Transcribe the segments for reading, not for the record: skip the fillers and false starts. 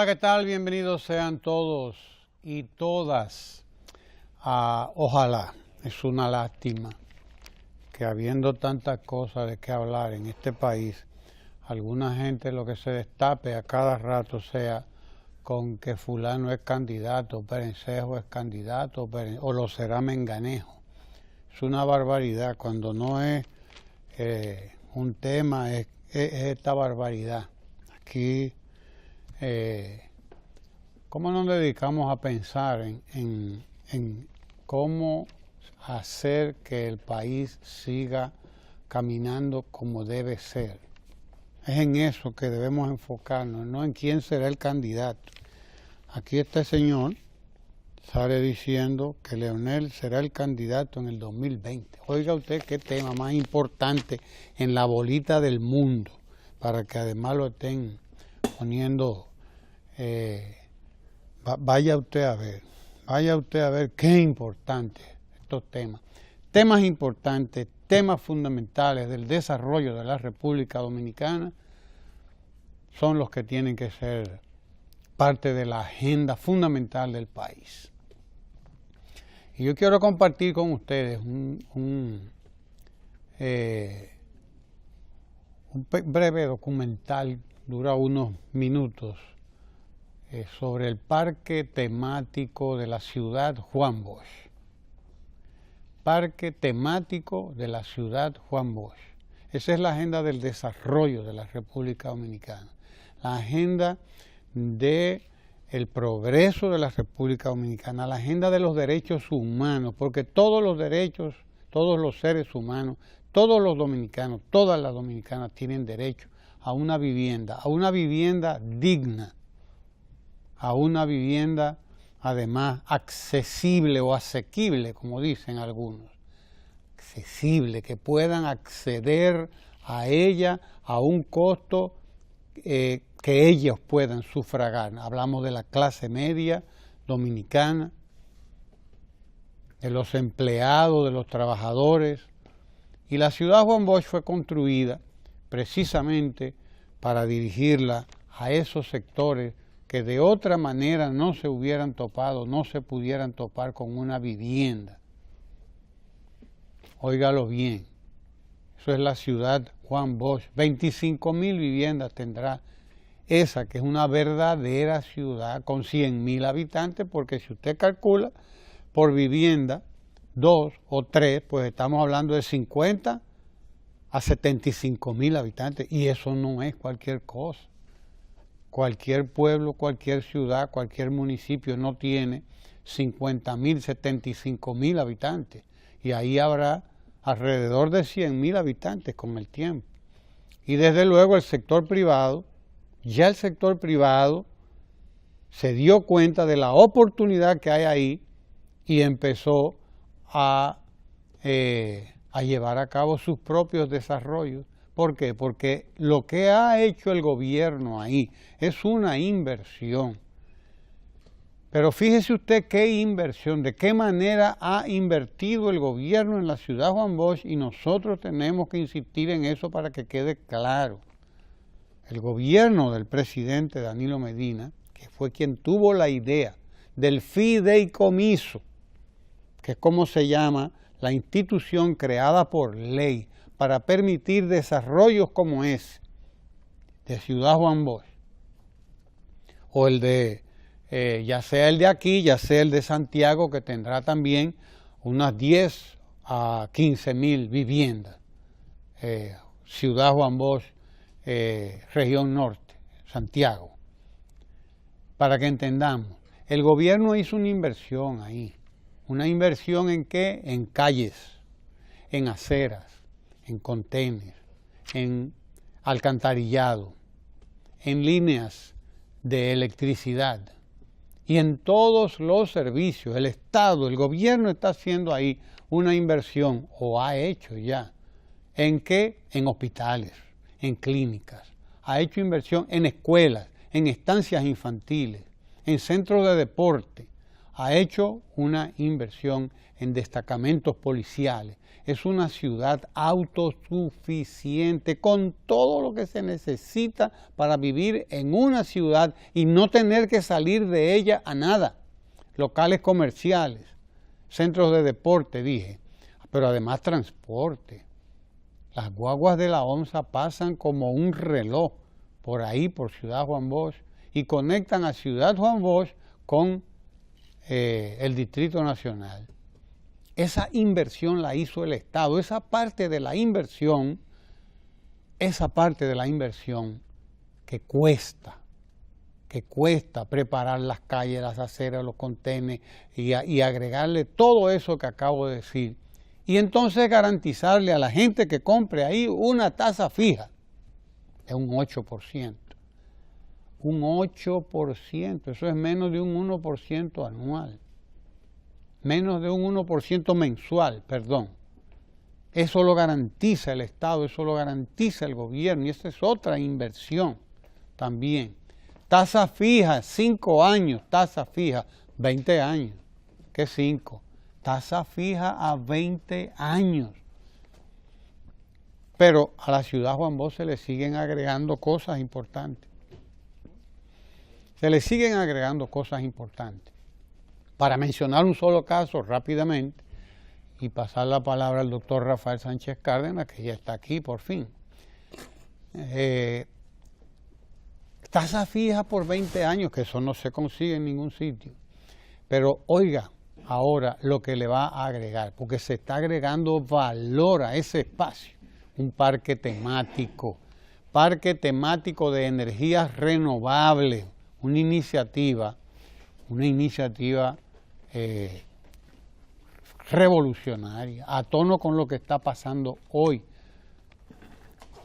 ¿qué tal? Bienvenidos sean todos y todas. Ojalá, es una lástima que habiendo tantas cosas de qué hablar en este país, alguna gente lo que se destape a cada rato sea con que fulano es candidato, Perencejo es candidato, o lo será Menganejo. Es una barbaridad, cuando no es un tema, es esta barbaridad. Aquí, ¿cómo nos dedicamos a pensar en cómo hacer que el país siga caminando como debe ser? Es en eso que debemos enfocarnos, no en quién será el candidato. Aquí este señor sale diciendo que Leonel será el candidato en el 2020. Oiga usted qué tema más importante en la bolita del mundo, para que además lo estén poniendo. Vaya usted a ver qué importante estos temas. Temas importantes, temas fundamentales del desarrollo de la República Dominicana son los que tienen que ser parte de la agenda fundamental del país. Y yo quiero compartir con ustedes un breve documental, dura unos minutos, sobre el parque temático de la ciudad Juan Bosch. Parque temático de la ciudad Juan Bosch. Esa es la agenda del desarrollo de la República Dominicana, la agenda del progreso de la República Dominicana, la agenda de los derechos humanos, porque todos los derechos, todos los seres humanos, todos los dominicanos, todas las dominicanas tienen derecho a una vivienda digna, a una vivienda además accesible o asequible, como dicen algunos, accesible, que puedan acceder a ella a un costo que ellos puedan sufragar. Hablamos de la clase media dominicana, de los empleados, de los trabajadores, y la ciudad Juan Bosch fue construida precisamente para dirigirla a esos sectores que de otra manera no se hubieran topado, no se pudieran topar con una vivienda. Óigalo bien, eso es la ciudad Juan Bosch, 25.000 viviendas tendrá esa, que es una verdadera ciudad con 100.000 habitantes, porque si usted calcula por vivienda 2 o 3, pues estamos hablando de 50 a 75.000 habitantes, y eso no es cualquier cosa. Cualquier pueblo, cualquier ciudad, cualquier municipio no tiene 50.000, 75.000 habitantes, y ahí habrá alrededor de 100.000 habitantes con el tiempo. Y desde luego el sector privado, ya el sector privado se dio cuenta de la oportunidad que hay ahí y empezó a llevar a cabo sus propios desarrollos. ¿Por qué? Porque lo que ha hecho el gobierno ahí es una inversión. Pero fíjese usted qué inversión, de qué manera ha invertido el gobierno en la ciudad Juan Bosch, y nosotros tenemos que insistir en eso para que quede claro. El gobierno del presidente Danilo Medina, que fue quien tuvo la idea del fideicomiso, que es como se llama la institución creada por ley para permitir desarrollos como ese, de Ciudad Juan Bosch, o el de, ya sea el de aquí, ya sea el de Santiago, que tendrá también unas 10 a 15.000 viviendas, Ciudad Juan Bosch, región norte, Santiago. Para que entendamos, el gobierno hizo una inversión ahí. ¿Una inversión en qué? En calles, en aceras, en contenes, en alcantarillado, en líneas de electricidad y en todos los servicios. El Estado, el gobierno está haciendo ahí una inversión, o ha hecho ya. ¿En qué? En hospitales, en clínicas. Ha hecho inversión en escuelas, en estancias infantiles, en centros de deporte. ha hecho una inversión en destacamentos policiales. Es una ciudad autosuficiente con todo lo que se necesita para vivir en una ciudad y no tener que salir de ella a nada. Locales comerciales, centros de deporte, dije, pero además transporte. Las guaguas de la OMSA pasan como un reloj por ahí, por Ciudad Juan Bosch, y conectan a Ciudad Juan Bosch con el Distrito Nacional. Esa inversión la hizo el Estado. Esa parte de la inversión que cuesta preparar las calles, las aceras, los contenes y agregarle todo eso que acabo de decir. Y entonces garantizarle a la gente que compre ahí una tasa fija de un 8%. Un 8%, eso es menos de un 1% anual. Menos de un 1% mensual, perdón. Eso lo garantiza el Estado, eso lo garantiza el gobierno y esa es otra inversión también. Tasa fija, 5 años, tasa fija, 20 años. ¿Qué 5? Tasa fija a 20 años. Pero a la ciudad Juan Bosch se le siguen agregando cosas importantes. Se le siguen agregando cosas importantes. Para mencionar un solo caso rápidamente y pasar la palabra al doctor Rafael Sánchez Cárdenas, que ya está aquí por fin. Tasa fija por 20 años, que eso no se consigue en ningún sitio. Pero oiga, ahora lo que le va a agregar, porque se está agregando valor a ese espacio, un parque temático de energías renovables, una iniciativa revolucionaria, a tono con lo que está pasando hoy.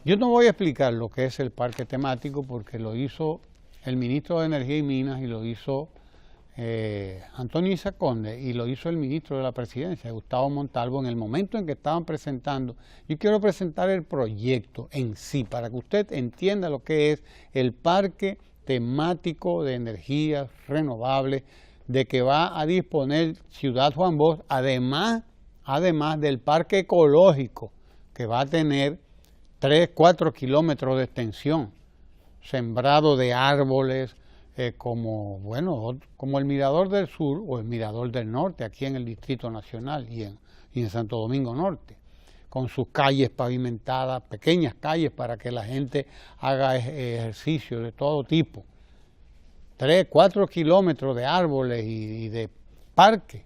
Yo no voy a explicar lo que es el parque temático porque lo hizo el ministro de Energía y Minas y lo hizo Antonio Isa Conde y lo hizo el ministro de la Presidencia, Gustavo Montalvo, en el momento en que estaban presentando. Yo quiero presentar el proyecto en sí para que usted entienda lo que es el parque temático de energías renovables de que va a disponer Ciudad Juan Bosch, además del parque ecológico que va a tener 3-4 kilómetros de extensión, sembrado de árboles como el Mirador del Sur o el Mirador del Norte, aquí en el Distrito Nacional y en Santo Domingo Norte, con sus calles pavimentadas, pequeñas calles para que la gente haga ejercicio de todo tipo. 3-4 kilómetros de árboles y de parque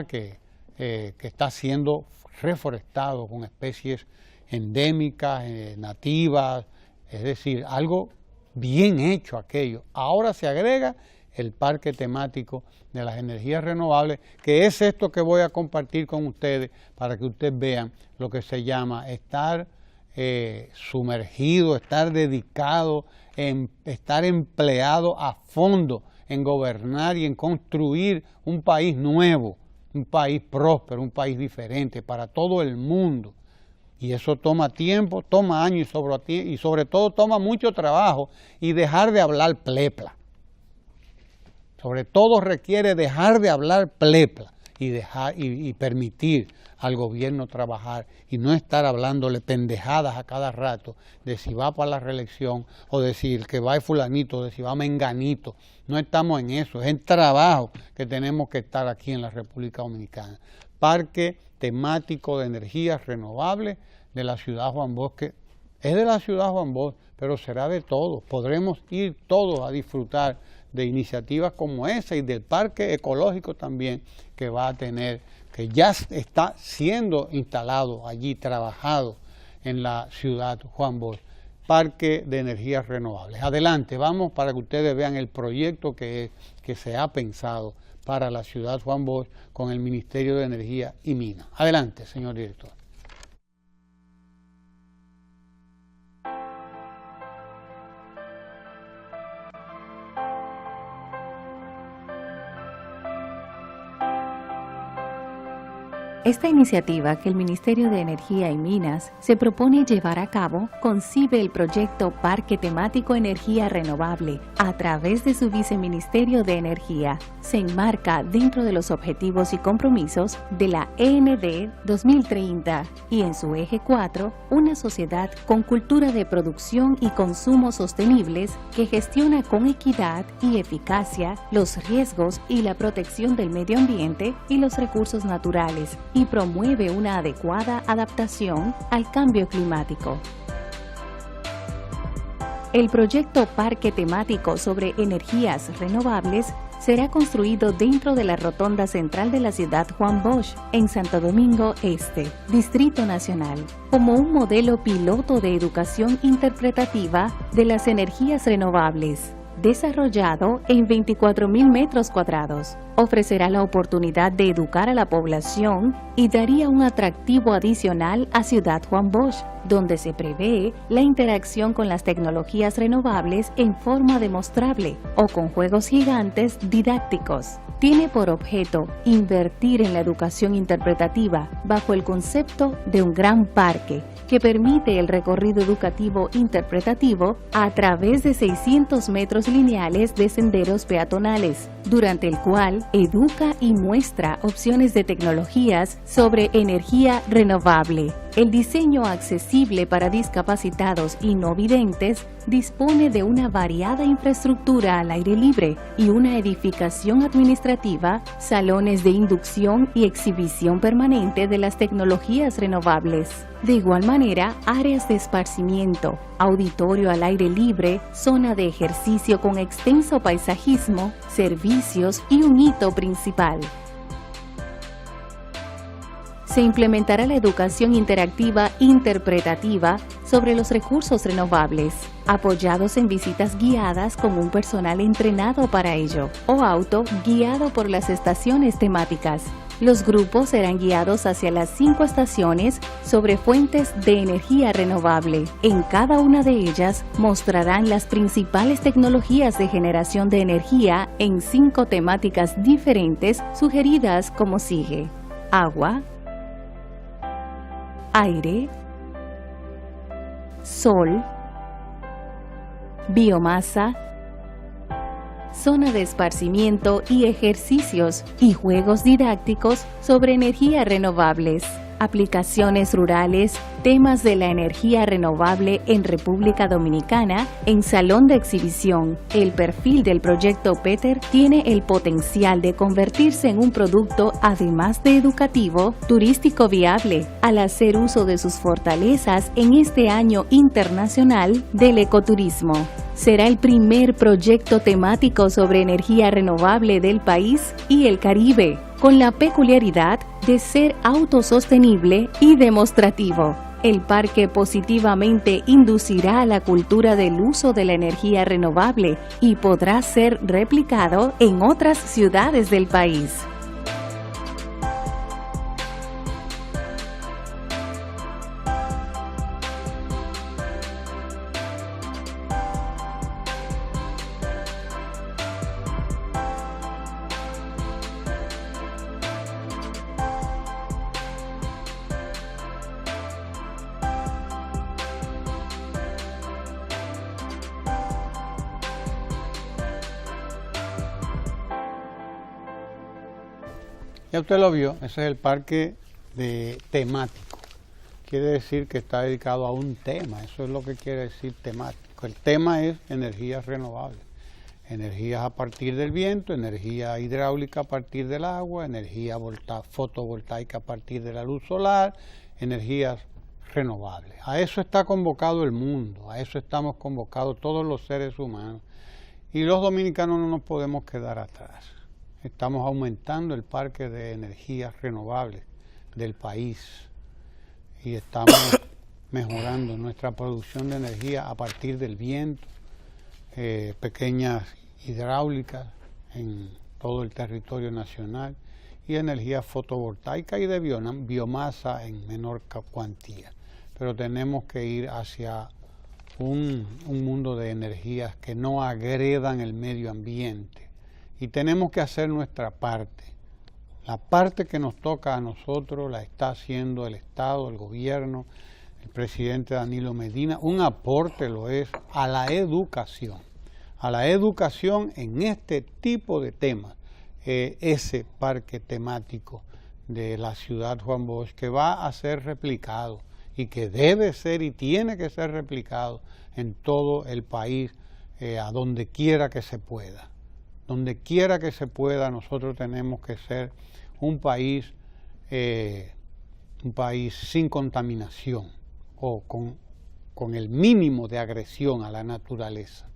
que está siendo reforestado con especies endémicas, nativas, es decir, algo bien hecho aquello. Ahora se agrega el parque temático de las energías renovables, que es esto que voy a compartir con ustedes para que ustedes vean lo que se llama estar sumergido, estar dedicado, estar empleado a fondo en gobernar y en construir un país nuevo, un país próspero, un país diferente para todo el mundo. Y eso toma tiempo, toma años y sobre todo toma mucho trabajo y dejar de hablar plepla. Sobre todo requiere dejar de hablar plepla y permitir al gobierno trabajar y no estar hablándole pendejadas a cada rato de si va para la reelección o de si el que va es fulanito, de si va menganito. No estamos en eso, es el trabajo que tenemos que estar aquí en la República Dominicana. Parque temático de energías renovables de la ciudad Juan Bosch, que es de la ciudad Juan Bosch, pero será de todos. Podremos ir todos a disfrutar de iniciativas como esa y del parque ecológico también que va a tener, que ya está siendo instalado allí, trabajado en la ciudad Juan Bosch, parque de energías renovables. Adelante, vamos para que ustedes vean el proyecto que se ha pensado para la ciudad Juan Bosch con el Ministerio de Energía y Minas. Adelante, señor director. Esta iniciativa que el Ministerio de Energía y Minas se propone llevar a cabo concibe el proyecto Parque Temático Energía Renovable a través de su Viceministerio de Energía. Se enmarca dentro de los objetivos y compromisos de la END 2030 y en su eje 4, una sociedad con cultura de producción y consumo sostenibles que gestiona con equidad y eficacia los riesgos y la protección del medio ambiente y los recursos naturales y promueve una adecuada adaptación al cambio climático. El proyecto Parque Temático sobre Energías Renovables será construido dentro de la rotonda central de la ciudad Juan Bosch, en Santo Domingo Este, Distrito Nacional, como un modelo piloto de educación interpretativa de las energías renovables, desarrollado en 24.000 metros cuadrados. Ofrecerá la oportunidad de educar a la población y daría un atractivo adicional a Ciudad Juan Bosch, donde se prevé la interacción con las tecnologías renovables en forma demostrable o con juegos gigantes didácticos. Tiene por objeto invertir en la educación interpretativa bajo el concepto de un gran parque que permite el recorrido educativo interpretativo a través de 600 metros lineales de senderos peatonales, durante el cual educa y muestra opciones de tecnologías sobre energía renovable. El diseño accesible para discapacitados y no videntes dispone de una variada infraestructura al aire libre y una edificación administrativa, salones de inducción y exhibición permanente de las tecnologías renovables. De igual manera, áreas de esparcimiento, auditorio al aire libre, zona de ejercicio con extenso paisajismo, servicios y un hito principal. Se implementará la educación interactiva interpretativa sobre los recursos renovables, apoyados en visitas guiadas con un personal entrenado para ello, o auto guiado por las estaciones temáticas. Los grupos serán guiados hacia las 5 estaciones sobre fuentes de energía renovable. En cada una de ellas mostrarán las principales tecnologías de generación de energía en 5 temáticas diferentes sugeridas como sigue: agua, aire, sol, biomasa, zona de esparcimiento y ejercicios y juegos didácticos sobre energías renovables, aplicaciones rurales, temas de la energía renovable en República Dominicana en salón de exhibición. El perfil del proyecto Peter tiene el potencial de convertirse en un producto, además de educativo, turístico viable, al hacer uso de sus fortalezas en este año internacional del ecoturismo. Será el primer proyecto temático sobre energía renovable del país y el Caribe, con la peculiaridad de ser autosostenible y demostrativo. El parque positivamente inducirá a la cultura del uso de la energía renovable y podrá ser replicado en otras ciudades del país. Ya usted lo vio, ese es el parque temático. Quiere decir que está dedicado a un tema, eso es lo que quiere decir temático. El tema es energías renovables, energías a partir del viento, energía hidráulica a partir del agua, energía fotovoltaica a partir de la luz solar, energías renovables. A eso está convocado el mundo, a eso estamos convocados todos los seres humanos. Y los dominicanos no nos podemos quedar atrás. Estamos aumentando el parque de energías renovables del país y estamos mejorando nuestra producción de energía a partir del viento, pequeñas hidráulicas en todo el territorio nacional y energía fotovoltaica y de biomasa en menor cuantía. Pero tenemos que ir hacia un mundo de energías que no agredan el medio ambiente. Y tenemos que hacer nuestra parte. La parte que nos toca a nosotros la está haciendo el Estado, el gobierno, el presidente Danilo Medina. Un aporte lo es a la educación en este tipo de temas. Ese parque temático de la ciudad Juan Bosch, que va a ser replicado y que debe ser y tiene que ser replicado en todo el país, a donde quiera que se pueda. Donde quiera que se pueda, nosotros tenemos que ser un país sin contaminación o con el mínimo de agresión a la naturaleza.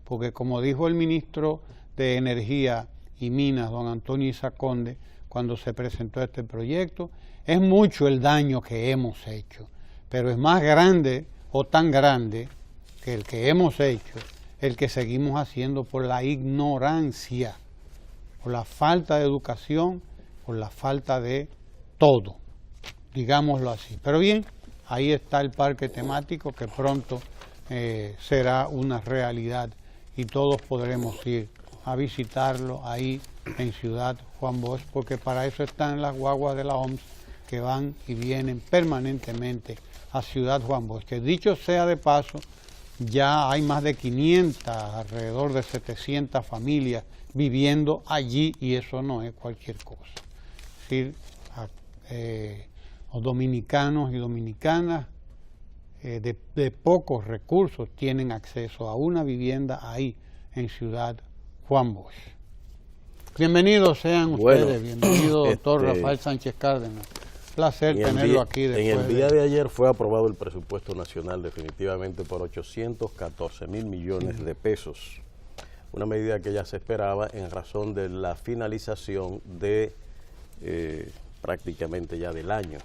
Porque como dijo el ministro de Energía y Minas, don Antonio Isa Conde, cuando se presentó este proyecto, es mucho el daño que hemos hecho, pero es más grande o tan grande que el que hemos hecho, el que seguimos haciendo por la ignorancia, por la falta de educación, por la falta de todo, digámoslo así. Pero bien, ahí está el parque temático que pronto será una realidad y todos podremos ir a visitarlo ahí en Ciudad Juan Bosch, porque para eso están las guaguas de la OMS que van y vienen permanentemente a Ciudad Juan Bosch, que dicho sea de paso, ya hay más de 500, alrededor de 700 familias viviendo allí, y eso no es cualquier cosa. Es decir, los dominicanos y dominicanas de pocos recursos tienen acceso a una vivienda ahí en Ciudad Juan Bosch. Bienvenidos sean ustedes, bienvenido doctor Rafael Sánchez Cárdenas. Placer tenerlo aquí. En el día de ayer fue aprobado el presupuesto nacional definitivamente por 814.000 millones de pesos. Una medida que ya se esperaba en razón de la finalización de prácticamente ya del año.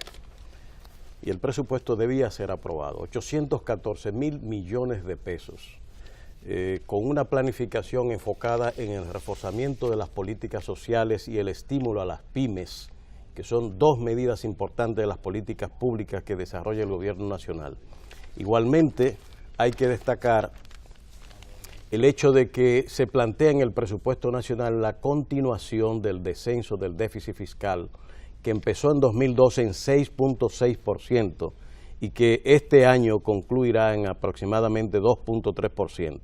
Y el presupuesto debía ser aprobado, 814.000 millones de pesos. Con una planificación enfocada en el reforzamiento de las políticas sociales y el estímulo a las pymes, que son dos medidas importantes de las políticas públicas que desarrolla el gobierno nacional. Igualmente, hay que destacar el hecho de que se plantea en el presupuesto nacional la continuación del descenso del déficit fiscal, que empezó en 2012 en 6.6% y que este año concluirá en aproximadamente 2.3%.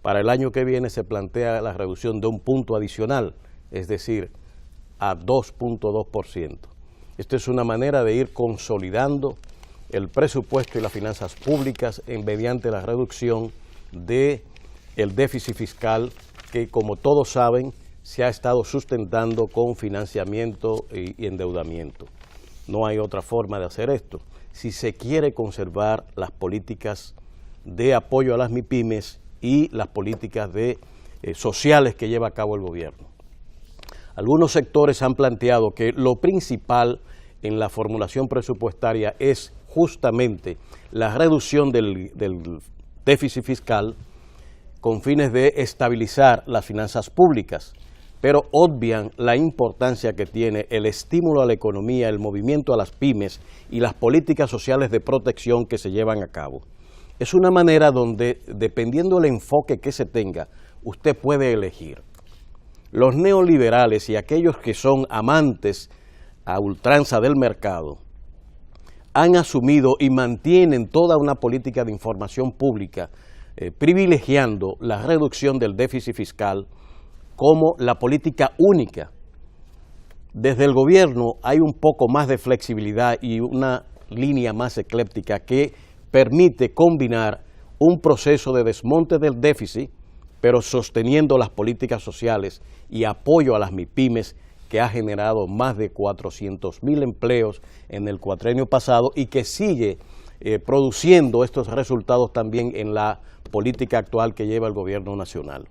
Para el año que viene se plantea la reducción de un punto adicional, es decir, a 2.2%. Esta es una manera de ir consolidando el presupuesto y las finanzas públicas mediante la reducción del déficit fiscal que, como todos saben, se ha estado sustentando con financiamiento y endeudamiento. No hay otra forma de hacer esto. Si se quiere conservar las políticas de apoyo a las MIPYMES y las políticas sociales que lleva a cabo el gobierno. Algunos sectores han planteado que lo principal en la formulación presupuestaria es justamente la reducción del déficit fiscal con fines de estabilizar las finanzas públicas, pero obvian la importancia que tiene el estímulo a la economía, el movimiento a las pymes y las políticas sociales de protección que se llevan a cabo. Es una manera donde, dependiendo del enfoque que se tenga, usted puede elegir. Los neoliberales y aquellos que son amantes a ultranza del mercado han asumido y mantienen toda una política de información pública privilegiando la reducción del déficit fiscal como la política única. Desde el gobierno hay un poco más de flexibilidad y una línea más ecléptica que permite combinar un proceso de desmonte del déficit, pero sosteniendo las políticas sociales y apoyo a las MIPYMES, que ha generado más de 400.000 empleos en el cuatrenio pasado y que sigue produciendo estos resultados también en la política actual que lleva el gobierno nacional.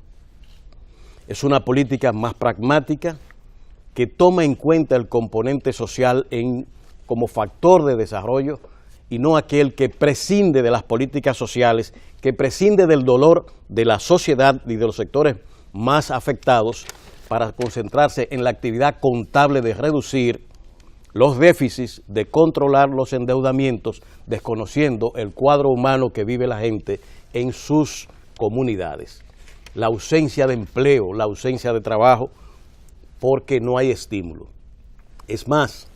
Es una política más pragmática que toma en cuenta el componente social como factor de desarrollo y no aquel que prescinde de las políticas sociales, que prescinde del dolor de la sociedad y de los sectores más afectados para concentrarse en la actividad contable de reducir los déficits, de controlar los endeudamientos, desconociendo el cuadro humano que vive la gente en sus comunidades. La ausencia de empleo, la ausencia de trabajo, porque no hay estímulo. Es más,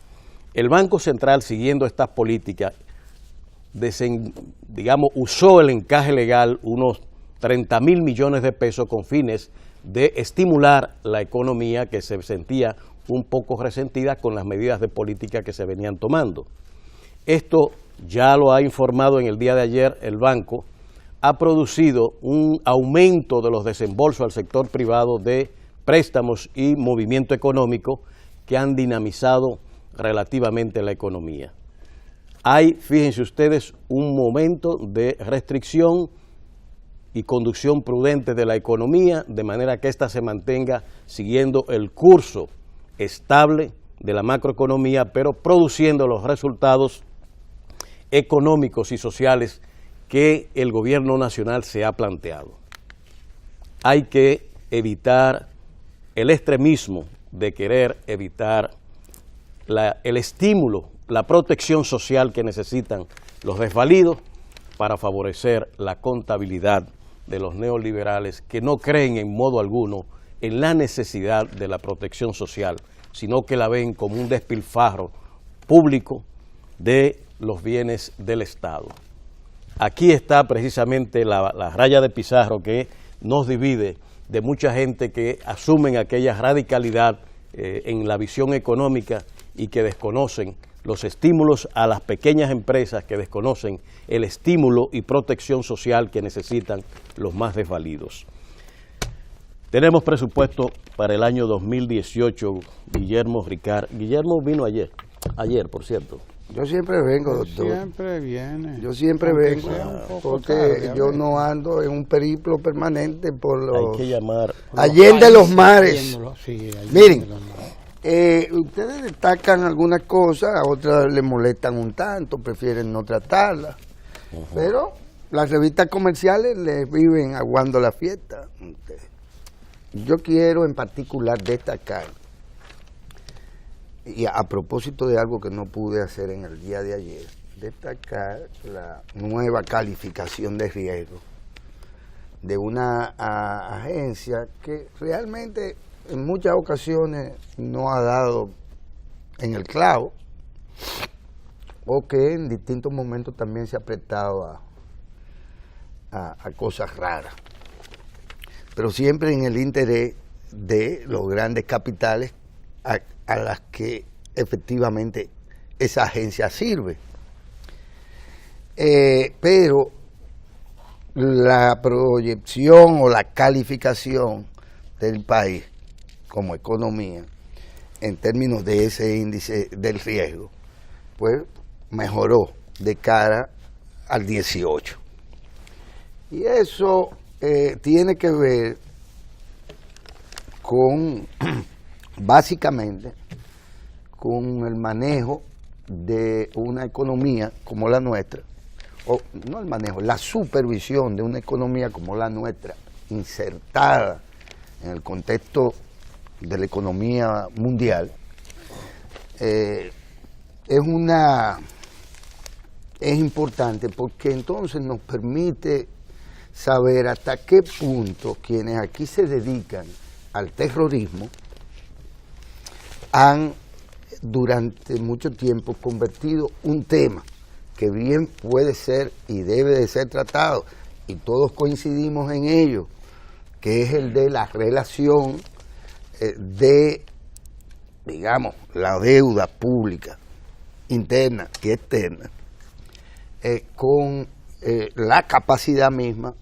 el Banco Central, siguiendo estas políticas, usó el encaje legal unos 30.000 millones de pesos con fines de estimular la economía que se sentía un poco resentida con las medidas de política que se venían tomando. Esto ya lo ha informado en el día de ayer el banco, ha producido un aumento de los desembolsos al sector privado de préstamos y movimiento económico que han dinamizado relativamente la economía. Hay, fíjense ustedes, un momento de restricción y conducción prudente de la economía, de manera que ésta se mantenga siguiendo el curso estable de la macroeconomía, pero produciendo los resultados económicos y sociales que el gobierno nacional se ha planteado. Hay que evitar el extremismo de querer evitar el estímulo, la protección social que necesitan los desvalidos para favorecer la contabilidad de los neoliberales que no creen en modo alguno en la necesidad de la protección social, sino que la ven como un despilfarro público de los bienes del Estado. Aquí está precisamente la raya de pizarro que nos divide de mucha gente que asumen aquella radicalidad en la visión económica y que desconocen los estímulos a las pequeñas empresas, que desconocen el estímulo y protección social que necesitan los más desvalidos. Tenemos presupuesto para el año 2018, Guillermo Ricard. Guillermo vino ayer, por cierto. Yo siempre vengo, doctor. Siempre viene. Yo siempre vengo, porque yo no ando en un periplo permanente por los... Hay que llamar... Allende los mares. Sí, Miren, ustedes destacan algunas cosas, a otras les molestan un tanto, prefieren no tratarlas. Pero las revistas comerciales les viven aguando la fiesta. Yo quiero en particular destacar, y a propósito de algo que no pude hacer en el día de ayer, destacar la nueva calificación de riesgo de una agencia que realmente en muchas ocasiones no ha dado en el clavo, o que en distintos momentos también se ha prestado a cosas raras, pero siempre en el interés de los grandes capitales a las que efectivamente esa agencia sirve. Pero la proyección o la calificación del país como economía en términos de ese índice del riesgo, pues mejoró de cara al 18. Y eso tiene que ver con básicamente con el manejo de una economía como la nuestra, o no el manejo, la supervisión de una economía como la nuestra, insertada en el contexto de la economía mundial, es importante porque entonces nos permite saber hasta qué punto quienes aquí se dedican al terrorismo han durante mucho tiempo convertido un tema que bien puede ser y debe de ser tratado, y todos coincidimos en ello, que es el de la relación de, digamos, la deuda pública interna y externa con la capacidad misma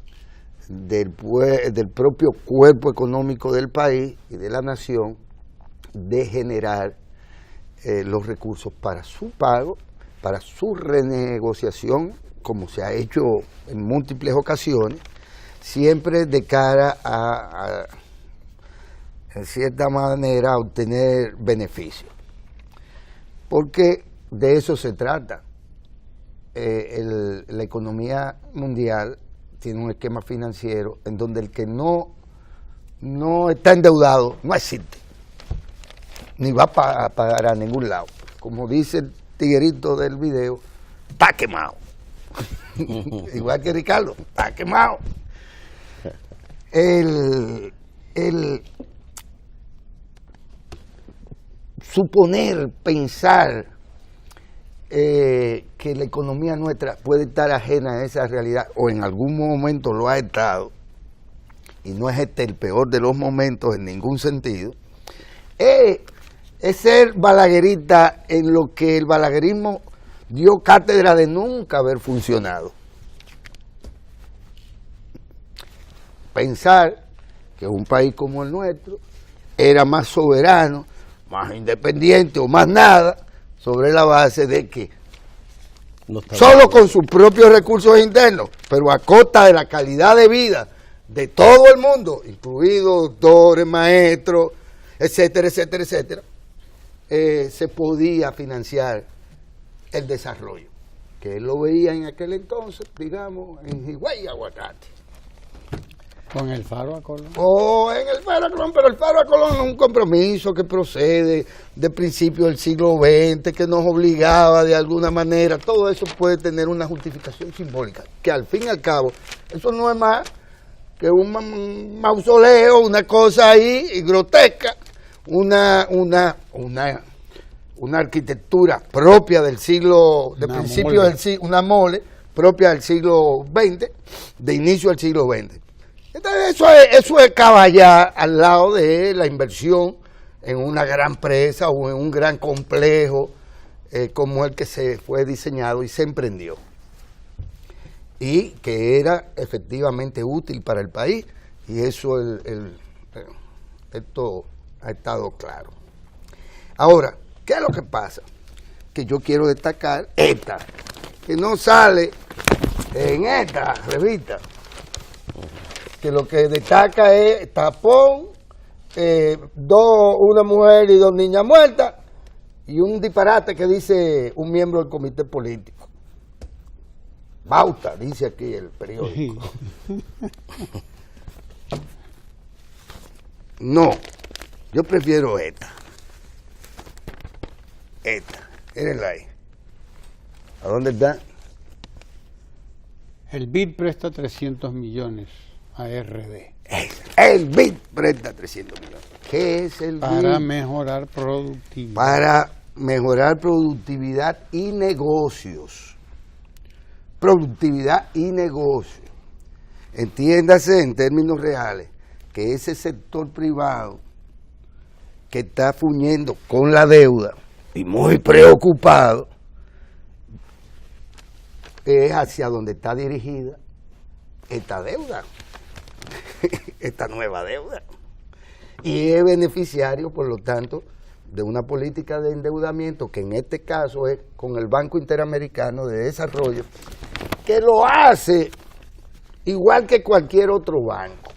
del propio cuerpo económico del país y de la nación de generar los recursos para su pago, para su renegociación, como se ha hecho en múltiples ocasiones, siempre de cara a en cierta manera, a obtener beneficios. Porque de eso se trata. La economía mundial tiene un esquema financiero en donde el que no está endeudado no existe, ni va a pagar a ningún lado. Como dice el tiguerito del video, está quemado. Igual que Ricardo, está quemado. suponer, pensar que la economía nuestra puede estar ajena a esa realidad, o en algún momento lo ha estado, y no es este el peor de los momentos en ningún sentido, es ser balaguerista en lo que el balaguerismo dio cátedra de nunca haber funcionado. Pensar que un país como el nuestro era más soberano, más independiente o más nada, sobre la base de que solo con sus propios recursos internos, pero a costa de la calidad de vida de todo el mundo, incluidos doctores, maestros, etcétera, etcétera, etcétera, se podía financiar el desarrollo, que él lo veía en aquel entonces, digamos, en Higüey y Aguacate. Con el Faro a Colón. O en el Faro a Colón, pero el Faro a Colón es un compromiso que procede de principios del siglo XX, que nos obligaba de alguna manera. Todo eso puede tener una justificación simbólica, que al fin y al cabo, eso no es más que un mausoleo, una cosa ahí grotesca, una arquitectura propia del siglo, de principios del siglo, una mole propia del siglo XX, de inicio del siglo XX. Entonces eso es caballar al lado de la inversión en una gran presa o en un gran complejo como el que se fue diseñado y se emprendió. Y que era efectivamente útil para el país, y eso esto ha estado claro. Ahora, ¿qué es lo que pasa? Que yo quiero destacar esta, que no sale en esta revista, que lo que destaca es tapón, una mujer y 2 niñas muertas, y un disparate que dice un miembro del comité político. Bauta, dice aquí el periódico. No, yo prefiero esta. Mírenla ahí. ¿A dónde está? El BID presta 300 millones a RD. El BID presta 300 millones. ¿Qué es el BID? Para mejorar productividad. Para mejorar productividad y negocios. Productividad y negocio. Entiéndase en términos reales que ese sector privado que está fuñendo con la deuda y muy preocupado es hacia donde está dirigida esta deuda, esta nueva deuda. Y es beneficiario, por lo tanto, de una política de endeudamiento que en este caso es con el Banco Interamericano de Desarrollo, que lo hace igual que cualquier otro banco,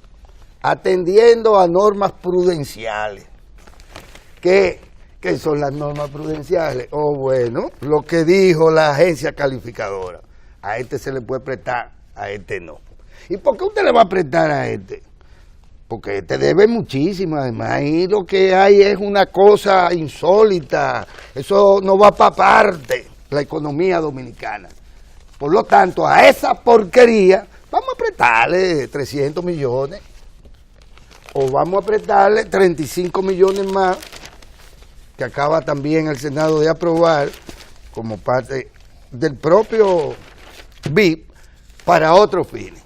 atendiendo a normas prudenciales. ¿Qué son las normas prudenciales? Bueno, lo que dijo la agencia calificadora. A este se le puede prestar, a este no. ¿Y por qué usted le va a prestar a este? Porque este debe muchísimo, además, y lo que hay es una cosa insólita. Eso no va para parte, la economía dominicana. Por lo tanto, a esa porquería vamos a prestarle 300 millones o vamos a prestarle 35 millones más, que acaba también el Senado de aprobar como parte del propio BIP para otros fines.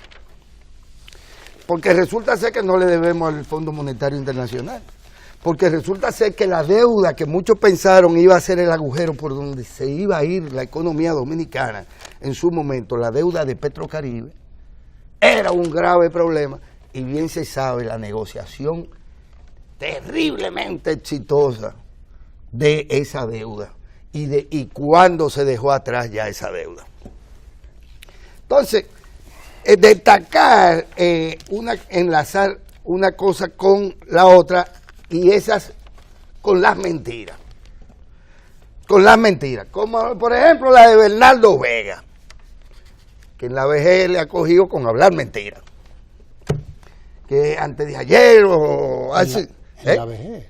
Porque resulta ser que no le debemos al Fondo Monetario Internacional. Porque resulta ser que la deuda que muchos pensaron iba a ser el agujero por donde se iba a ir la economía dominicana en su momento, la deuda de Petrocaribe, era un grave problema, y bien se sabe la negociación terriblemente exitosa de esa deuda y cuándo se dejó atrás ya esa deuda. Entonces, destacar, enlazar una cosa con la otra, y esas con las mentiras. Con las mentiras, como por ejemplo la de Bernardo Vega, que en la vejez le ha cogido con hablar mentiras. Que antes de ayer o hace... ¿En la vejez?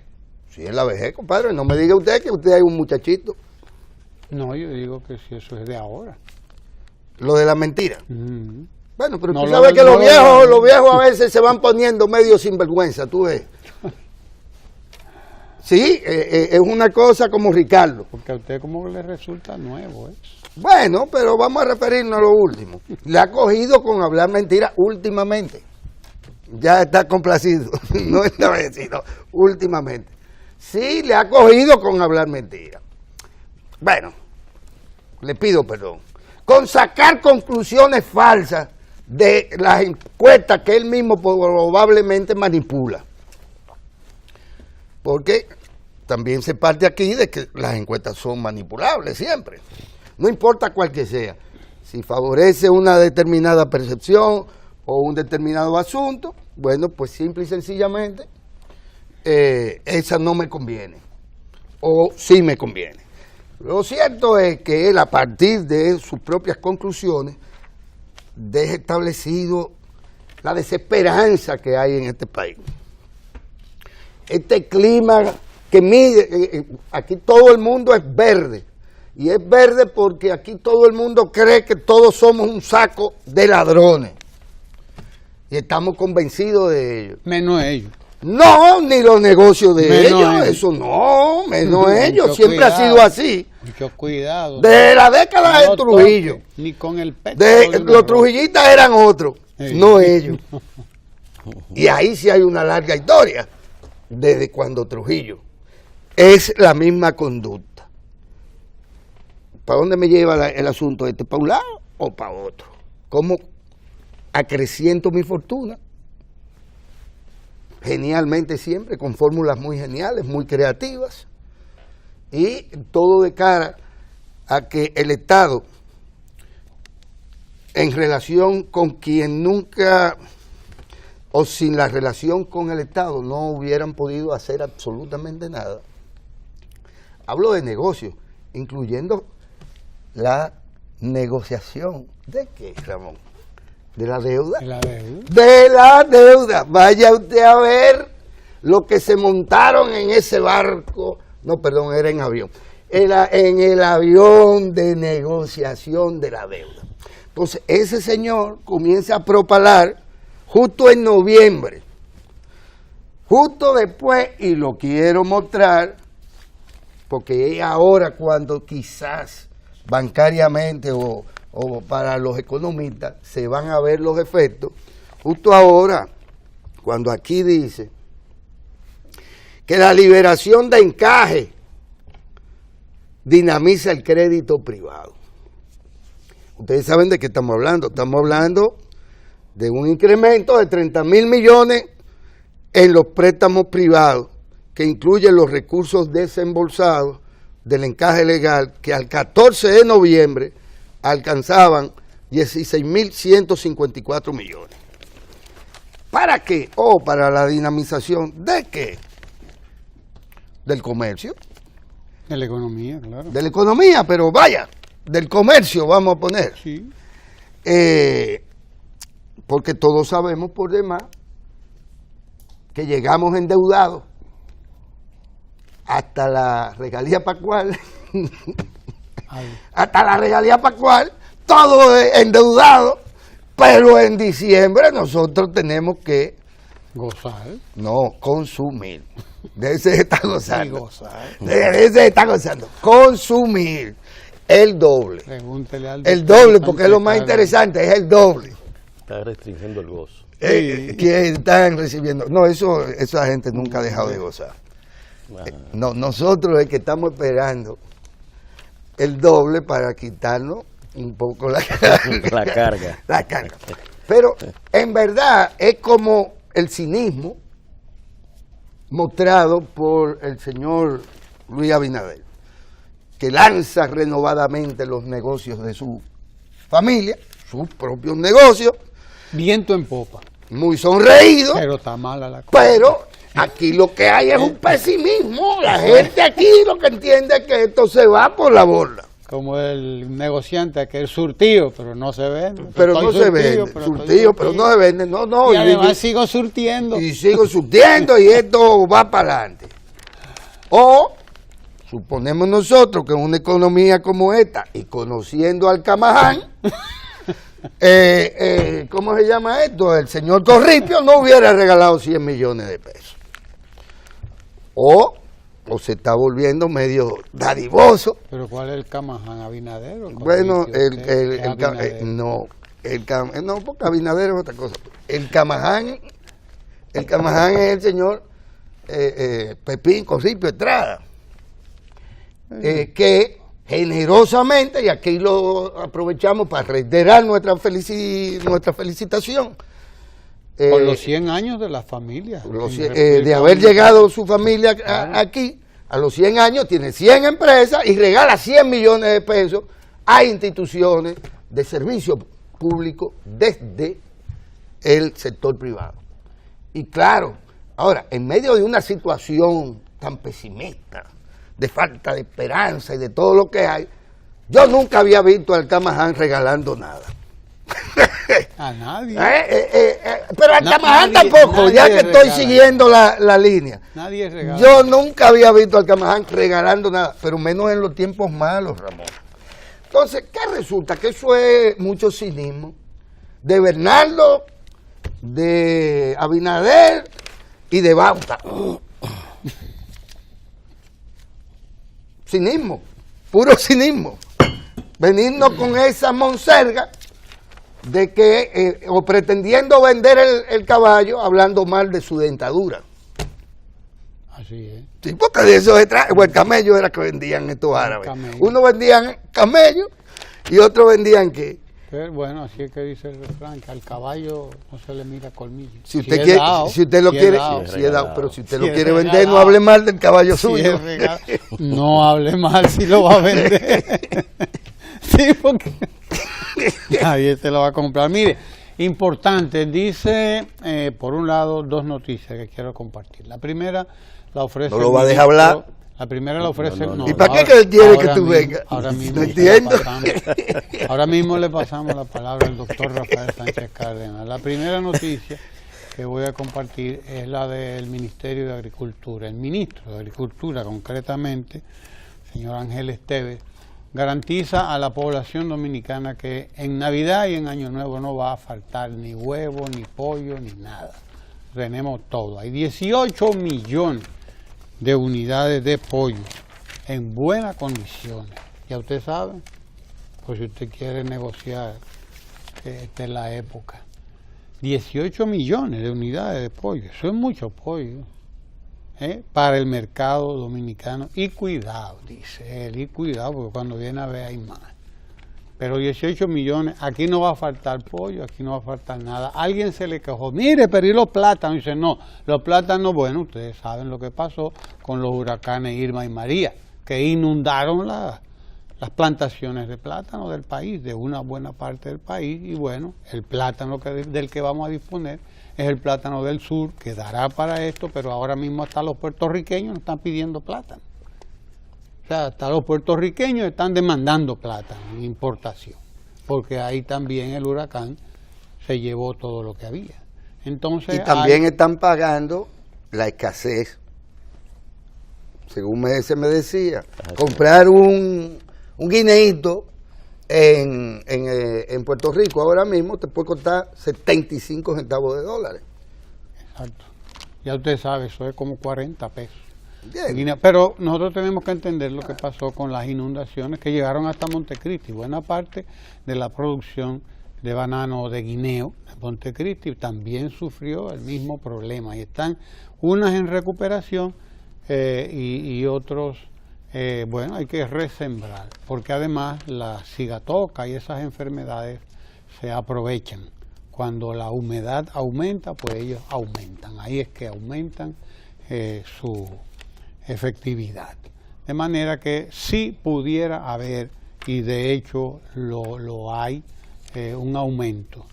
Sí, en la vejez, compadre. No me diga usted que usted hay un muchachito. No, yo digo que si eso es de ahora. Lo de la mentira. Bueno, pero No, tú sabes que los viejos a veces se van poniendo medio sinvergüenza, tú ves. Sí, es una cosa como Ricardo. Porque a usted como que le resulta nuevo, ¿eh? Bueno, pero vamos a referirnos a lo último. Le ha cogido con hablar mentiras últimamente. Ya está complacido. No esta vez, sino últimamente. Sí, le ha cogido con hablar mentiras. Bueno, le pido perdón. Con sacar conclusiones falsas de las encuestas que él mismo probablemente manipula. Porque también se parte aquí de que las encuestas son manipulables siempre. No importa cuál que sea. Si favorece una determinada percepción o un determinado asunto, bueno, pues simple y sencillamente esa no me conviene. O sí me conviene. Lo cierto es que él, a partir de sus propias conclusiones, deja establecido la desesperanza que hay en este país. Este clima que mide, aquí todo el mundo es verde, y es verde porque aquí todo el mundo cree que todos somos un saco de ladrones, y estamos convencidos de ello. Menos ellos. No, ni los negocios de Menos ellos, ellos. Eso no, menos ellos, Mucho siempre cuidado. ha sido así. Mucho cuidado. De la década de No Trujillo, toque, ni con el pecho. los trujillistas eran otros, Sí. no ellos. Y ahí sí hay una larga historia, desde cuando Trujillo. Es la misma conducta. ¿Para dónde me lleva el asunto este? ¿Para un lado o para otro? ¿Cómo acreciento mi fortuna? Genialmente siempre, con fórmulas muy geniales, muy creativas. Y todo de cara a que el Estado, en relación con quien nunca, o sin la relación con el Estado, no hubieran podido hacer absolutamente nada. Hablo de negocios, incluyendo la negociación. ¿De qué, Ramón? ¿De la deuda? De la deuda. De la deuda. Vaya usted a ver lo que se montaron en ese barco. No, perdón, era en avión. En el avión de negociación de la deuda. Entonces, ese señor comienza a propalar justo en noviembre. Justo después, y lo quiero mostrar, porque es ahora cuando quizás bancariamente o para los economistas se van a ver los efectos, justo ahora, cuando aquí dice que la liberación de encaje dinamiza el crédito privado. Ustedes saben de qué estamos hablando. Estamos hablando de un incremento de 30.000 millones en los préstamos privados, que incluyen los recursos desembolsados del encaje legal, que al 14 de noviembre alcanzaban 16.154 millones. ¿Para qué? Para la dinamización ¿de qué? Del comercio. De la economía, claro. De la economía, pero vaya, del comercio vamos a poner. Sí. Porque todos sabemos por demás que llegamos endeudados hasta la regalía pascual, hasta la regalía pascual, todo endeudado, pero en diciembre nosotros tenemos que Gozar. no consumir. De ese se está Y gozando. gozar. De ese se está gozando. Consumir el doble. Pregúntele al El doctor doble, porque es lo más Sánchez Cárdenas. interesante, es el doble. Está restringiendo el gozo. Que están recibiendo. No, esa gente nunca ha dejado de gozar. No, nosotros es que estamos esperando el doble para quitarnos un poco la carga. La carga. Pero en verdad es como el cinismo mostrado por el señor Luis Abinader, que lanza renovadamente los negocios de su familia, sus propios negocios, Viento en popa. muy sonreído, Pero está mala la cosa. pero aquí lo que hay es un pesimismo. La gente aquí lo que entiende es que esto se va por la borda. Como el negociante que es surtido, pero no se vende. Pero Estoy no se surtido, vende, pero surtido, pero no se vende, no. Y además sigo surtiendo. Y sigo surtiendo y esto va para adelante. O suponemos nosotros que en una economía como esta, y conociendo al Camaján, ¿cómo se llama esto? El señor Corripio no hubiera regalado 100 millones de pesos. O o se está volviendo medio dadivoso. ¿Pero cuál es el Camaján? ¿Abinader? Bueno, no. No, porque Abinader es otra cosa. El Camaján es el señor Pepín Corripio Estrada, que generosamente, y aquí lo aprovechamos para reiterar nuestra felicitación, por los 100 años de la familia. De haber llegado su familia aquí, a los 100 años, tiene 100 empresas y regala 100 millones de pesos a instituciones de servicio público desde el sector privado. Y claro, ahora, en medio de una situación tan pesimista, de falta de esperanza y de todo lo que hay, yo nunca había visto al Camaján regalando nada. A nadie. Pero al Camaján tampoco, ya que estoy siguiendo la línea. Nadie regala. Yo nunca había visto al Camaján regalando nada, pero menos en los tiempos malos, Ramón. Entonces, ¿qué resulta? Que eso es mucho cinismo de Bernardo, de Abinader y de Bauta. Cinismo, puro cinismo. Venirnos con esa monserga de que, o pretendiendo vender el caballo, hablando mal de su dentadura. Así es. Sí, porque de eso se trata. El camello era que vendían estos árabes. Uno vendían camello y otro vendían ¿qué? Pero bueno, así es que dice el refrán, que al caballo no se le mira colmillo. Si usted quiere, si usted lo quiere, pero si usted lo quiere vender, no hable mal del caballo suyo. No hable mal si lo va a vender. Sí, porque nadie se lo va a comprar. Mire, importante, dice, por un lado, dos noticias que quiero compartir. La primera la ofrece... ¿No lo va a dejar hablar? La primera la ofrece... No, ¿Y para qué él quiere que tú vengas? Ahora mismo, no entiendo. Ahora mismo le pasamos la palabra al doctor Rafael Sánchez Cárdenas. La primera noticia que voy a compartir es la del Ministerio de Agricultura. El ministro de Agricultura, concretamente, señor Ángel Esteves, garantiza a la población dominicana que en Navidad y en Año Nuevo no va a faltar ni huevo, ni pollo, ni nada. Tenemos todo. Hay 18 millones de unidades de pollo en buenas condiciones. Ya usted sabe, pues si usted quiere negociar, esta es la época. 18 millones de unidades de pollo, eso es mucho pollo. Para el mercado dominicano, y cuidado, dice él, y cuidado, porque cuando viene a ver hay más. Pero 18 millones, aquí no va a faltar pollo, aquí no va a faltar nada. Alguien se le quejó, mire, pero ¿y los plátanos? Dice, no, los plátanos, bueno, ustedes saben lo que pasó con los huracanes Irma y María, que inundaron las plantaciones de plátano del país, de una buena parte del país, y bueno, el plátano del que vamos a disponer es el plátano del sur, que dará para esto, pero ahora mismo hasta los puertorriqueños están pidiendo plátano. O sea, hasta los puertorriqueños están demandando plátano en importación, porque ahí también el huracán se llevó todo lo que había. Entonces, y también están pagando la escasez. Según se me decía, comprar un guineíto en Puerto Rico ahora mismo te puede costar 75 centavos de dólares. Exacto. Ya usted sabe, eso es como 40 pesos. Bien. Pero nosotros tenemos que entender lo que pasó con las inundaciones que llegaron hasta Montecristi. Buena parte de la producción de banano de guineo de Montecristi también sufrió el mismo problema. Y están unas en recuperación y otros... bueno, hay que resembrar, porque además la cigatoca y esas enfermedades se aprovechan. Cuando la humedad aumenta, pues ellos aumentan. Ahí es que aumentan su efectividad. De manera que sí pudiera haber, y de hecho lo hay, un aumento